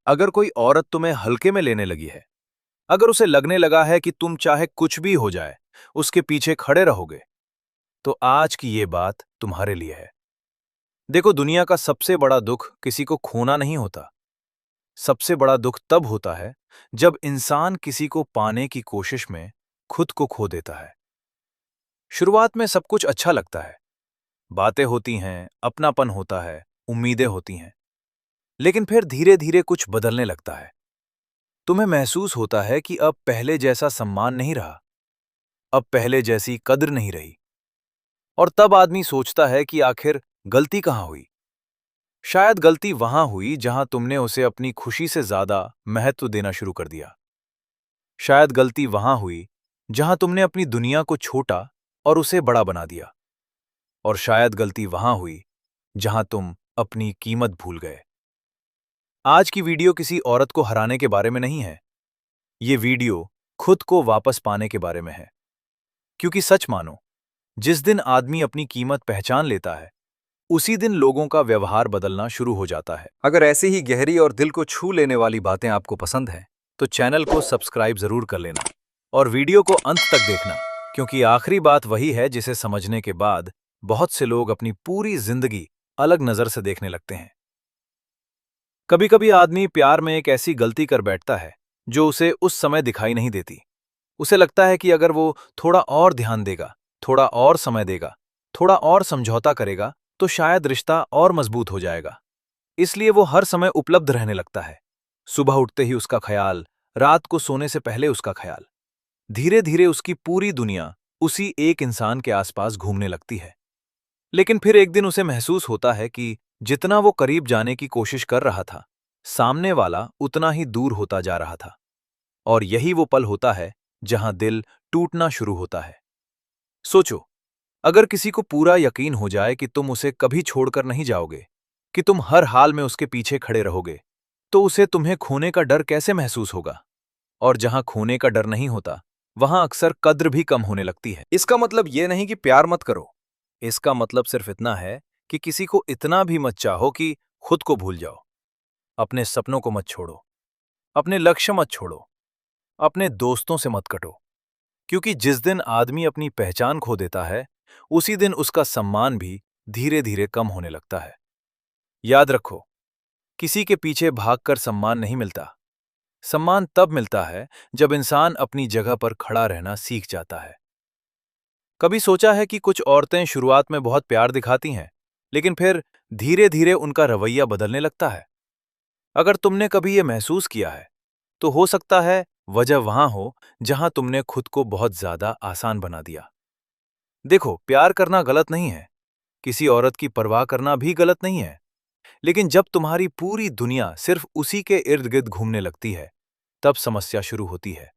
अगर कोई औरत तुम्हें हल्के में लेने लगी है, अगर उसे लगने लगा है कि तुम चाहे कुछ भी हो जाए, उसके पीछे खड़े रहोगे, तो आज की ये बात तुम्हारे लिए है। देखो, दुनिया का सबसे बड़ा दुख किसी को खोना नहीं होता। सबसे बड़ा दुख तब होता है जब इंसान किसी को पाने की कोशिश में खुद को खो देता है। शुरुआत में सब कुछ अच्छा लगता है, बातें होती हैं, अपनापन होता है, उम्मीदें होती हैं। लेकिन फिर धीरे धीरे कुछ बदलने लगता है। तुम्हें महसूस होता है कि अब पहले जैसा सम्मान नहीं रहा, अब पहले जैसी कद्र नहीं रही। और तब आदमी सोचता है कि आखिर गलती कहाँ हुई। शायद गलती वहां हुई जहां तुमने उसे अपनी खुशी से ज्यादा महत्व देना शुरू कर दिया। शायद गलती वहां हुई जहां तुमने अपनी दुनिया को छोटा और उसे बड़ा बना दिया। और शायद गलती वहां हुई जहां तुम अपनी कीमत भूल गए। आज की वीडियो किसी औरत को हराने के बारे में नहीं है। ये वीडियो खुद को वापस पाने के बारे में है। क्योंकि सच मानो, जिस दिन आदमी अपनी कीमत पहचान लेता है, उसी दिन लोगों का व्यवहार बदलना शुरू हो जाता है। अगर ऐसी ही गहरी और दिल को छू लेने वाली बातें आपको पसंद हैं, तो चैनल को सब्सक्राइब जरूर कर लेना और वीडियो को अंत तक देखना, क्योंकि आखिरी बात वही है जिसे समझने के बाद बहुत से लोग अपनी पूरी जिंदगी अलग नजर से देखने लगते हैं। कभी कभी आदमी प्यार में एक ऐसी गलती कर बैठता है जो उसे उस समय दिखाई नहीं देती। उसे लगता है कि अगर वो थोड़ा और ध्यान देगा, थोड़ा और समय देगा, थोड़ा और समझौता करेगा, तो शायद रिश्ता और मजबूत हो जाएगा। इसलिए वो हर समय उपलब्ध रहने लगता है। सुबह उठते ही उसका ख्याल, रात को सोने से पहले उसका ख्याल। धीरे धीरे उसकी पूरी दुनिया उसी एक इंसान के आसपास घूमने लगती है। लेकिन फिर एक दिन उसे महसूस होता है कि जितना वो करीब जाने की कोशिश कर रहा था, सामने वाला उतना ही दूर होता जा रहा था। और यही वो पल होता है जहां दिल टूटना शुरू होता है। सोचो, अगर किसी को पूरा यकीन हो जाए कि तुम उसे कभी छोड़कर नहीं जाओगे, कि तुम हर हाल में उसके पीछे खड़े रहोगे, तो उसे तुम्हें खोने का डर कैसे महसूस होगा। और जहां खोने का डर नहीं होता, वहां अक्सर कद्र भी कम होने लगती है। इसका मतलब यह नहीं कि प्यार मत करो। इसका मतलब सिर्फ इतना है कि किसी को इतना भी मत चाहो कि खुद को भूल जाओ। अपने सपनों को मत छोड़ो, अपने लक्ष्य मत छोड़ो, अपने दोस्तों से मत कटो। क्योंकि जिस दिन आदमी अपनी पहचान खो देता है, उसी दिन उसका सम्मान भी धीरे धीरे कम होने लगता है। याद रखो, किसी के पीछे भागकर सम्मान नहीं मिलता। सम्मान तब मिलता है जब इंसान अपनी जगह पर खड़ा रहना सीख जाता है। कभी सोचा है कि कुछ औरतें शुरुआत में बहुत प्यार दिखाती हैं, लेकिन फिर धीरे धीरे उनका रवैया बदलने लगता है। अगर तुमने कभी यह महसूस किया है, तो हो सकता है वजह वहां हो जहां तुमने खुद को बहुत ज्यादा आसान बना दिया। देखो, प्यार करना गलत नहीं है, किसी औरत की परवाह करना भी गलत नहीं है। लेकिन जब तुम्हारी पूरी दुनिया सिर्फ उसी के इर्द गिर्द घूमने लगती है, तब समस्या शुरू होती है।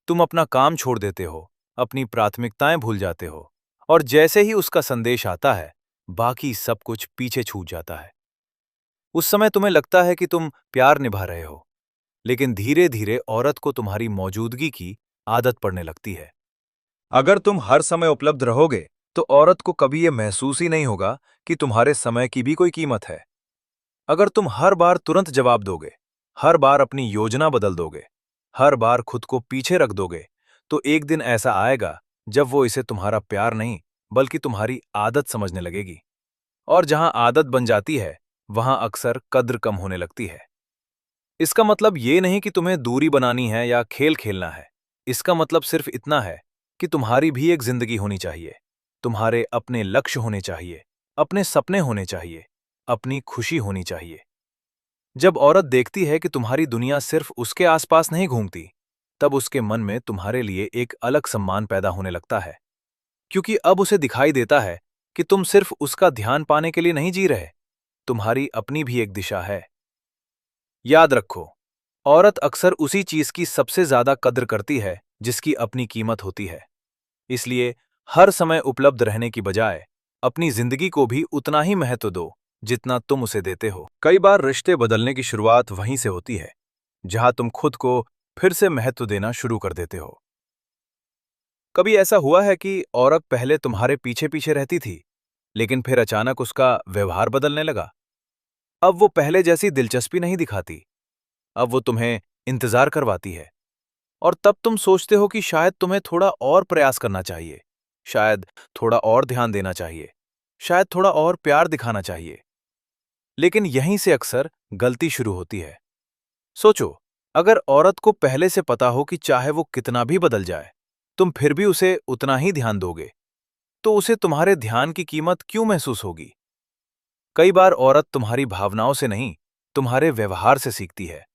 तुम अपना काम छोड़ देते हो, अपनी प्राथमिकताएं भूल जाते हो, और जैसे ही उसका संदेश आता है, बाकी सब कुछ पीछे छूट जाता है। उस समय तुम्हें लगता है कि तुम प्यार निभा रहे हो, लेकिन धीरे धीरे औरत को तुम्हारी मौजूदगी की आदत पड़ने लगती है। अगर तुम हर समय उपलब्ध रहोगे, तो औरत को कभी यह महसूस ही नहीं होगा कि तुम्हारे समय की भी कोई कीमत है। अगर तुम हर बार तुरंत जवाब दोगे, हर बार अपनी योजना बदल दोगे, हर बार खुद को पीछे रख दोगे, तो एक दिन ऐसा आएगा जब वो इसे तुम्हारा प्यार नहीं, बल्कि तुम्हारी आदत समझने लगेगी। और जहां आदत बन जाती है, वहां अक्सर कद्र कम होने लगती है। इसका मतलब ये नहीं कि तुम्हें दूरी बनानी है या खेल खेलना है। इसका मतलब सिर्फ इतना है कि तुम्हारी भी एक जिंदगी होनी चाहिए। तुम्हारे अपने लक्ष्य होने चाहिए, अपने सपने होने चाहिए, अपनी खुशी होनी चाहिए। जब औरत देखती है कि तुम्हारी दुनिया सिर्फ उसके आसपास नहीं घूमती, तब उसके मन में तुम्हारे लिए एक अलग सम्मान पैदा होने लगता है। क्योंकि अब उसे दिखाई देता है कि तुम सिर्फ उसका ध्यान पाने के लिए नहीं जी रहे, तुम्हारी अपनी भी एक दिशा है। याद रखो, औरत अक्सर उसी चीज की सबसे ज्यादा कद्र करती है जिसकी अपनी कीमत होती है। इसलिए हर समय उपलब्ध रहने की बजाय अपनी जिंदगी को भी उतना ही महत्व दो जितना तुम उसे देते हो। कई बार रिश्ते बदलने की शुरुआत वहीं से होती है, जहां तुम खुद को फिर से महत्व देना शुरू कर देते हो। कभी ऐसा हुआ है कि औरत पहले तुम्हारे पीछे पीछे रहती थी, लेकिन फिर अचानक उसका व्यवहार बदलने लगा। अब वो पहले जैसी दिलचस्पी नहीं दिखाती, अब वो तुम्हें इंतजार करवाती है। और तब तुम सोचते हो कि शायद तुम्हें थोड़ा और प्रयास करना चाहिए, शायद थोड़ा और ध्यान देना चाहिए, शायद थोड़ा और प्यार दिखाना चाहिए। लेकिन यहीं से अक्सर गलती शुरू होती है। सोचो, अगर औरत को पहले से पता हो कि चाहे वो कितना भी बदल जाए, तुम फिर भी उसे उतना ही ध्यान दोगे, तो उसे तुम्हारे ध्यान की कीमत क्यों महसूस होगी? कई बार औरत तुम्हारी भावनाओं से नहीं, तुम्हारे व्यवहार से सीखती है।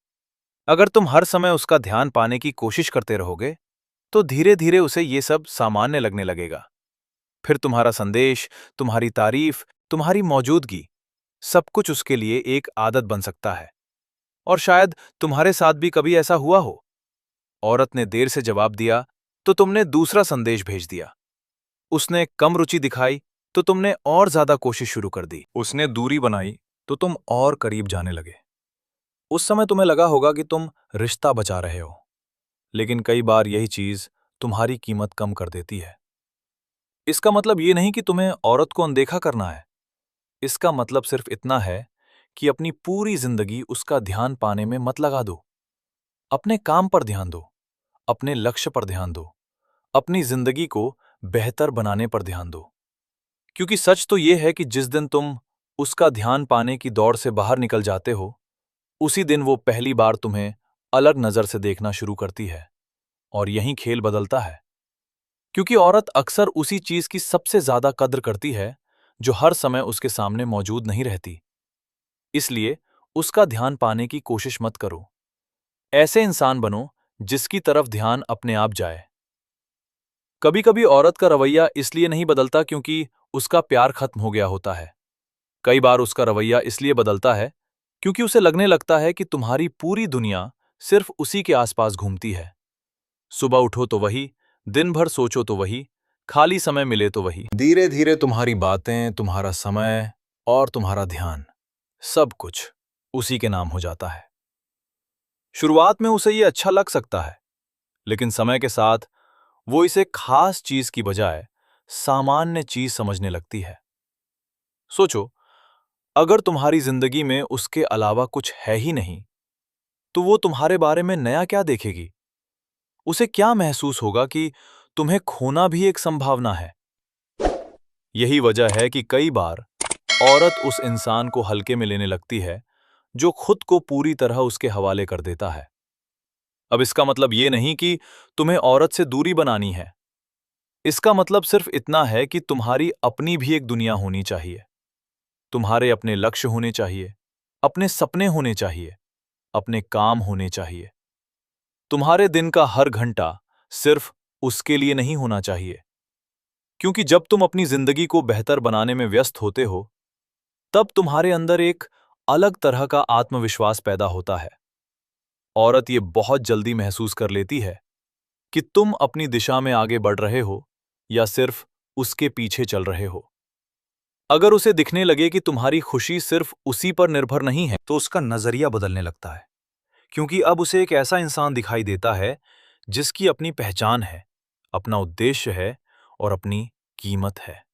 अगर तुम हर समय उसका ध्यान पाने की कोशिश करते रहोगे, तो धीरे धीरे उसे ये सब सामान्य लगने लगेगा। फिर तुम्हारा संदेश, तुम्हारी तारीफ, तुम्हारी मौजूदगी, सब कुछ उसके लिए एक आदत बन सकता है। और शायद तुम्हारे साथ भी कभी ऐसा हुआ हो। औरत ने देर से जवाब दिया, तो तुमने दूसरा संदेश भेज दिया। उसने कम रुचि दिखाई, तो तुमने और ज्यादा कोशिश शुरू कर दी। उसने दूरी बनाई, तो तुम और करीब जाने लगे। उस समय तुम्हें लगा होगा कि तुम रिश्ता बचा रहे हो, लेकिन कई बार यही चीज तुम्हारी कीमत कम कर देती है। इसका मतलब ये नहीं कि तुम्हें औरत को अनदेखा करना है। इसका मतलब सिर्फ इतना है कि अपनी पूरी जिंदगी उसका ध्यान पाने में मत लगा दो। अपने काम पर ध्यान दो, अपने लक्ष्य पर ध्यान दो, अपनी जिंदगी को बेहतर बनाने पर ध्यान दो। क्योंकि सच तो यह है कि जिस दिन तुम उसका ध्यान पाने की दौड़ से बाहर निकल जाते हो, उसी दिन वो पहली बार तुम्हें अलग नजर से देखना शुरू करती है। और यही खेल बदलता है। क्योंकि औरत अक्सर उसी चीज की सबसे ज्यादा कद्र करती है जो हर समय उसके सामने मौजूद नहीं रहती। इसलिए उसका ध्यान पाने की कोशिश मत करो। ऐसे इंसान बनो जिसकी तरफ ध्यान अपने आप जाए। कभी कभी औरत का रवैया इसलिए नहीं बदलता क्योंकि उसका प्यार खत्म हो गया होता है। कई बार उसका रवैया इसलिए बदलता है क्योंकि उसे लगने लगता है कि तुम्हारी पूरी दुनिया सिर्फ उसी के आसपास घूमती है। सुबह उठो तो वही, दिन भर सोचो तो वही, खाली समय मिले तो वही। धीरे धीरे तुम्हारी बातें, तुम्हारा समय और तुम्हारा ध्यान, सब कुछ उसी के नाम हो जाता है। शुरुआत में उसे ये अच्छा लग सकता है, लेकिन समय के साथ वो इसे खास चीज की बजाय सामान्य चीज समझने लगती है। सोचो, अगर तुम्हारी जिंदगी में उसके अलावा कुछ है ही नहीं, तो वो तुम्हारे बारे में नया क्या देखेगी? उसे क्या महसूस होगा कि तुम्हें खोना भी एक संभावना है? यही वजह है कि कई बार औरत उस इंसान को हल्के में लेने लगती है जो खुद को पूरी तरह उसके हवाले कर देता है। अब इसका मतलब ये नहीं कि तुम्हें औरत से दूरी बनानी है। इसका मतलब सिर्फ इतना है कि तुम्हारी अपनी भी एक दुनिया होनी चाहिए। तुम्हारे अपने लक्ष्य होने चाहिए, अपने सपने होने चाहिए, अपने काम होने चाहिए। तुम्हारे दिन का हर घंटा सिर्फ उसके लिए नहीं होना चाहिए। क्योंकि जब तुम अपनी जिंदगी को बेहतर बनाने में व्यस्त होते हो, तब तुम्हारे अंदर एक अलग तरह का आत्मविश्वास पैदा होता है। औरत ये बहुत जल्दी महसूस कर लेती है कि तुम अपनी दिशा में आगे बढ़ रहे हो या सिर्फ उसके पीछे चल रहे हो। अगर उसे दिखने लगे कि तुम्हारी खुशी सिर्फ उसी पर निर्भर नहीं है, तो उसका नजरिया बदलने लगता है। क्योंकि अब उसे एक ऐसा इंसान दिखाई देता है जिसकी अपनी पहचान है, अपना उद्देश्य है और अपनी कीमत है।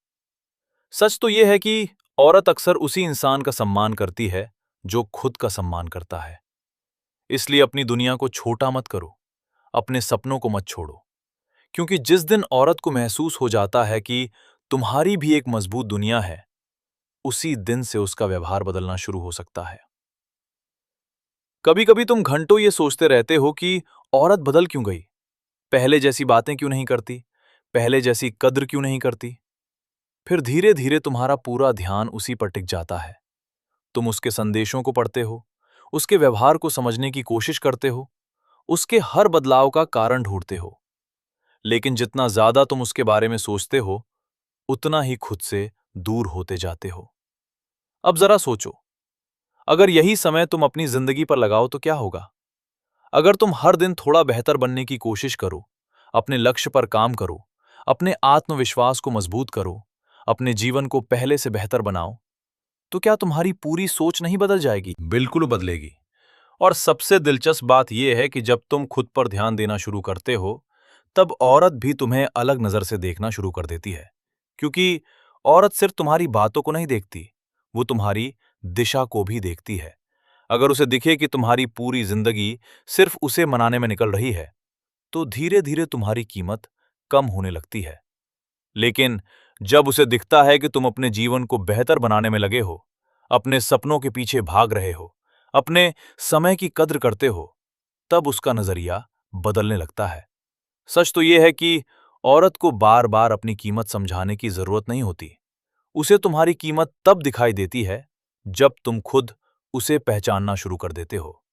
सच तो यह है कि औरत अक्सर उसी इंसान का सम्मान करती है जो खुद का सम्मान करता है। इसलिए अपनी दुनिया को छोटा मत करो, अपने सपनों को मत छोड़ो। क्योंकि जिस दिन औरत को महसूस हो जाता है कि तुम्हारी भी एक मजबूत दुनिया है, उसी दिन से उसका व्यवहार बदलना शुरू हो सकता है। कभी कभी तुम घंटों ये सोचते रहते हो कि औरत बदल क्यों गई, पहले जैसी बातें क्यों नहीं करती, पहले जैसी कद्र क्यों नहीं करती। फिर धीरे धीरे तुम्हारा पूरा ध्यान उसी पर टिक जाता है। तुम उसके संदेशों को पढ़ते हो, उसके व्यवहार को समझने की कोशिश करते हो, उसके हर बदलाव का कारण ढूंढते हो। लेकिन जितना ज्यादा तुम उसके बारे में सोचते हो, उतना ही खुद से दूर होते जाते हो। अब जरा सोचो, अगर यही समय तुम अपनी जिंदगी पर लगाओ तो क्या होगा? अगर तुम हर दिन थोड़ा बेहतर बनने की कोशिश करो, अपने लक्ष्य पर काम करो, अपने आत्मविश्वास को मजबूत करो, अपने जीवन को पहले से बेहतर बनाओ, तो क्या तुम्हारी पूरी सोच नहीं बदल जाएगी? बिल्कुल बदलेगी। और सबसे दिलचस्प बात यह है कि जब तुम खुद पर ध्यान देना शुरू करते हो, तब औरत भी तुम्हें अलग नजर से देखना शुरू कर देती है। क्योंकि औरत सिर्फ तुम्हारी बातों को नहीं देखती, वो तुम्हारी दिशा को भी देखती है। अगर उसे दिखे कि तुम्हारी पूरी जिंदगी सिर्फ उसे मनाने में निकल रही है, तो धीरे धीरे तुम्हारी कीमत कम होने लगती है। लेकिन जब उसे दिखता है कि तुम अपने जीवन को बेहतर बनाने में लगे हो, अपने सपनों के पीछे भाग रहे हो, अपने समय की कद्र करते हो, तब उसका नजरिया बदलने लगता है। सच तो यह है कि औरत को बार बार अपनी कीमत समझाने की जरूरत नहीं होती। उसे तुम्हारी कीमत तब दिखाई देती है जब तुम खुद उसे पहचानना शुरू कर देते हो।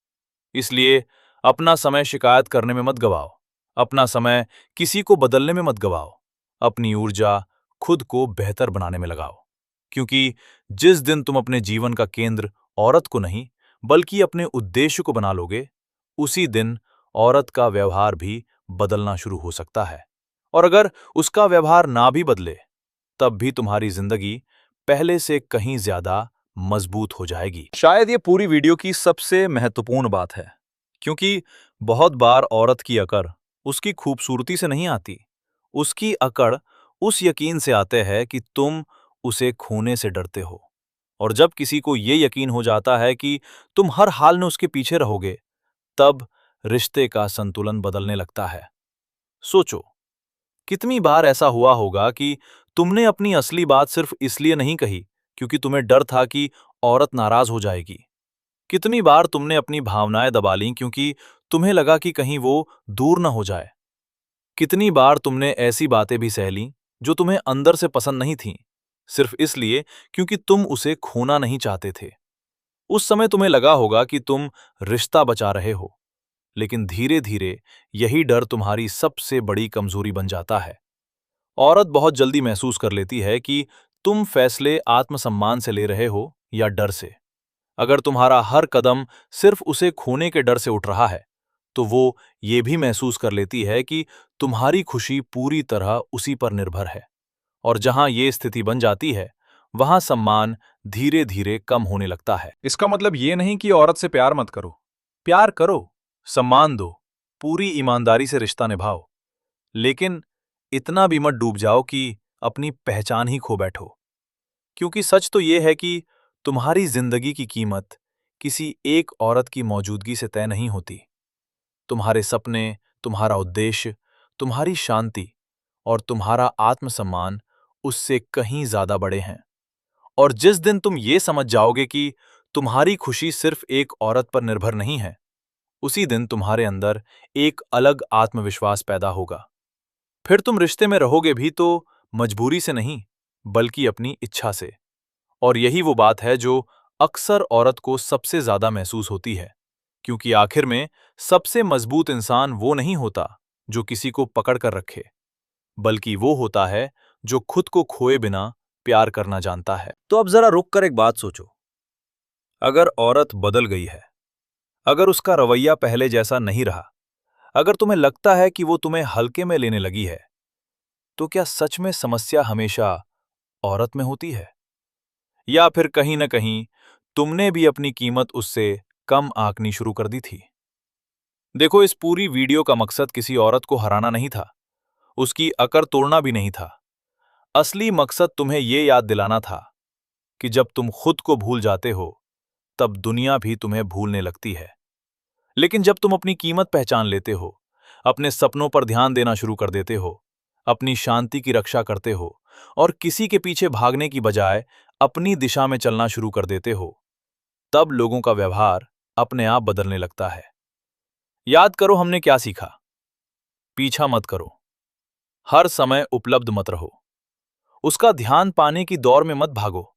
इसलिए अपना समय शिकायत करने में मत गवाओ, अपना समय किसी को बदलने में मत गवाओ, अपनी ऊर्जा खुद को बेहतर बनाने में लगाओ। क्योंकि जिस दिन तुम अपने जीवन का केंद्र औरत को नहीं, बल्कि अपने उद्देश्य को बना लोगे, उसी दिन औरत का व्यवहार भी बदलना शुरू हो सकता है। और अगर उसका व्यवहार ना भी बदले, तब भी तुम्हारी जिंदगी पहले से कहीं ज्यादा मजबूत हो जाएगी। शायद ये पूरी वीडियो की सबसे महत्वपूर्ण बात है, क्योंकि बहुत बार औरत की अकड़ उसकी खूबसूरती से नहीं आती, उसकी अकड़ उस यकीन से आते हैं कि तुम उसे खोने से डरते हो। और जब किसी को ये यकीन हो जाता है कि तुम हर हाल में उसके पीछे रहोगे, तब रिश्ते का संतुलन बदलने लगता है। सोचो, कितनी बार ऐसा हुआ होगा कि तुमने अपनी असली बात सिर्फ इसलिए नहीं कही क्योंकि तुम्हें डर था कि औरत नाराज हो जाएगी। कितनी बार तुमने अपनी भावनाएं दबा लीं क्योंकि तुम्हें लगा कि कहीं वो दूर न हो जाए। कितनी बार तुमने ऐसी बातें भी सह लीं जो तुम्हें अंदर से पसंद नहीं थीं, सिर्फ इसलिए क्योंकि तुम उसे खोना नहीं चाहते थे। उस समय तुम्हें लगा होगा कि तुम रिश्ता बचा रहे हो, लेकिन धीरे धीरे यही डर तुम्हारी सबसे बड़ी कमजोरी बन जाता है। औरत बहुत जल्दी महसूस कर लेती है कि तुम फैसले आत्मसम्मान से ले रहे हो या डर से। अगर तुम्हारा हर कदम सिर्फ उसे खोने के डर से उठ रहा है, तो वो ये भी महसूस कर लेती है कि तुम्हारी खुशी पूरी तरह उसी पर निर्भर है। और जहां ये स्थिति बन जाती है, वहां सम्मान धीरे धीरे कम होने लगता है। इसका मतलब ये नहीं कि औरत से प्यार मत करो। प्यार करो, सम्मान दो, पूरी ईमानदारी से रिश्ता निभाओ। लेकिन इतना भी मत डूब जाओ कि अपनी पहचान ही खो बैठो। क्योंकि सच तो ये है कि तुम्हारी जिंदगी की कीमत किसी एक औरत की मौजूदगी से तय नहीं होती। तुम्हारे सपने, तुम्हारा उद्देश्य, तुम्हारी शांति और तुम्हारा आत्मसम्मान उससे कहीं ज्यादा बड़े हैं। और जिस दिन तुम ये समझ जाओगे कि तुम्हारी खुशी सिर्फ एक औरत पर निर्भर नहीं है, उसी दिन तुम्हारे अंदर एक अलग आत्मविश्वास पैदा होगा। फिर तुम रिश्ते में रहोगे भी तो मजबूरी से नहीं, बल्कि अपनी इच्छा से। और यही वो बात है जो अक्सर औरत को सबसे ज्यादा महसूस होती है, क्योंकि आखिर में सबसे मजबूत इंसान वो नहीं होता जो किसी को पकड़ कर रखे, बल्कि वो होता है जो खुद को खोए बिना प्यार करना जानता है। तो अब जरा रुक कर एक बात सोचो। अगर औरत बदल गई है, अगर उसका रवैया पहले जैसा नहीं रहा, अगर तुम्हें लगता है कि वो तुम्हें हल्के में लेने लगी है, तो क्या सच में समस्या हमेशा औरत में होती है? या फिर कहीं न कहीं तुमने भी अपनी कीमत उससे कम आंकनी शुरू कर दी थी? देखो, इस पूरी वीडियो का मकसद किसी औरत को हराना नहीं था, उसकी अकड़ तोड़ना भी नहीं था। असली मकसद तुम्हें यह याद दिलाना था कि जब तुम खुद को भूल जाते हो, तब दुनिया भी तुम्हें भूलने लगती है। लेकिन जब तुम अपनी कीमत पहचान लेते हो, अपने सपनों पर ध्यान देना शुरू कर देते हो, अपनी शांति की रक्षा करते हो और किसी के पीछे भागने की बजाय अपनी दिशा में चलना शुरू कर देते हो, तब लोगों का व्यवहार अपने आप बदलने लगता है। याद करो, हमने क्या सीखा? पीछा मत करो, हर समय उपलब्ध मत रहो, उसका ध्यान पाने की दौड़ में मत भागो,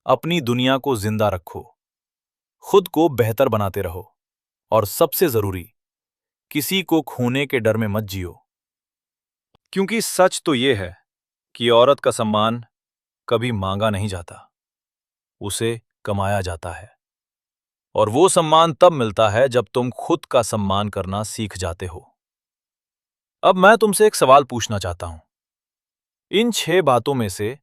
अपनी दुनिया को जिंदा रखो, खुद को बेहतर बनाते रहो और सबसे जरूरी, किसी को खोने के डर में मत जियो। क्योंकि सच तो यह है कि औरत का सम्मान कभी मांगा नहीं जाता, उसे कमाया जाता है। और वो सम्मान तब मिलता है जब तुम खुद का सम्मान करना सीख जाते हो। अब मैं तुमसे एक सवाल पूछना चाहता हूं। इन 6 बातों में से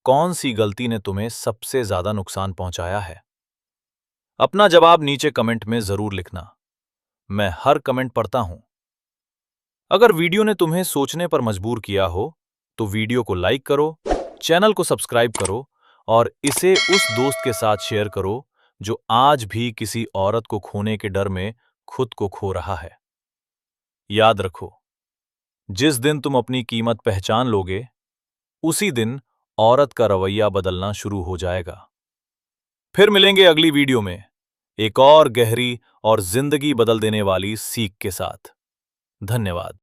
कौन सी गलती ने तुम्हें सबसे ज्यादा नुकसान पहुंचाया है? अपना जवाब नीचे कमेंट में जरूर लिखना, मैं हर कमेंट पढ़ता हूं। अगर वीडियो ने तुम्हें सोचने पर मजबूर किया हो, तो वीडियो को लाइक करो, चैनल को सब्सक्राइब करो और इसे उस दोस्त के साथ शेयर करो जो आज भी किसी औरत को खोने के डर में खुद को खो रहा है। याद रखो, जिस दिन तुम अपनी कीमत पहचान लोगे, उसी दिन औरत का रवैया बदलना शुरू हो जाएगा। फिर मिलेंगे अगली वीडियो में एक और गहरी और जिंदगी बदल देने वाली सीख के साथ। धन्यवाद।